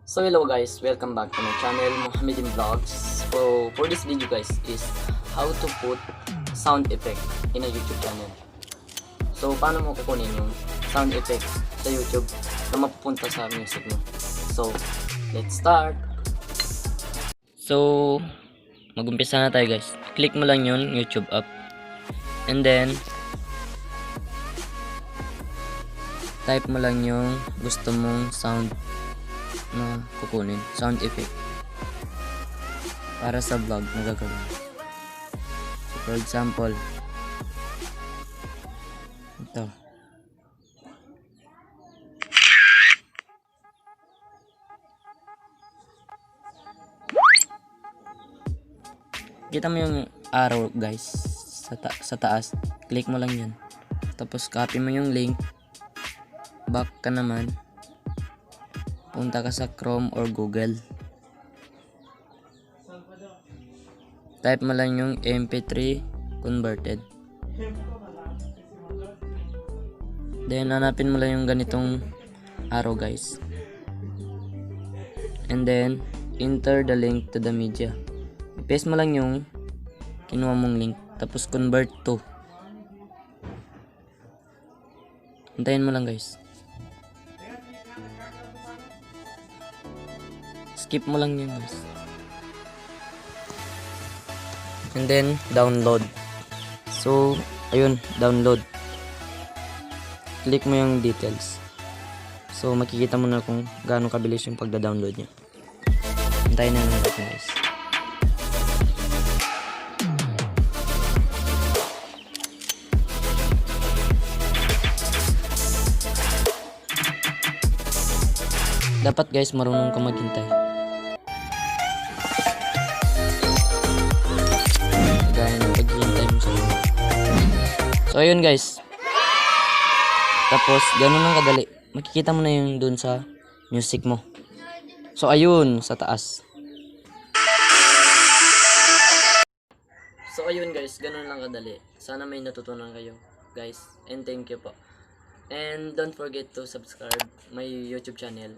So hello guys, welcome back to my channel, Mohammedin Vlogs. So for this video guys is how to put sound effect in a YouTube channel. So paano mo kukunin yung sound effect sa YouTube na mapupunta sa music mo. So let's start. So mag-umpisa na tayo guys. Click mo lang yung YouTube app. And then type mo lang yung gusto mong sound na kukunin, sound effect para sa vlog na gagawin. So for example, ito. Kita mo yung arrow guys sa taas, click mo lang yan, tapos copy mo yung link, back ka naman, punta ka sa Chrome or Google, type mo lang yung MP3 converted, then hanapin mo lang yung ganitong arrow guys, and then enter the link to the media. I-paste mo lang yung kinuha mong link, tapos convert to. Hintayin mo lang guys. Skip mo lang yun guys. And then download. So ayun, download. Click mo yung details. So makikita mo na kung gaano kabilis yung pagda-download niya. Hintayin na lang natin guys. Dapat guys marunong ka maghintay. Gaya ng paghihintay mo sa iyo. So ayun guys. Tapos ganun lang kadali. Makikita mo na yung dun sa music mo. So ayun sa taas. So ayun guys, ganun lang kadali. Sana may natutunan kayo guys. And thank you po. And don't forget to subscribe my YouTube channel.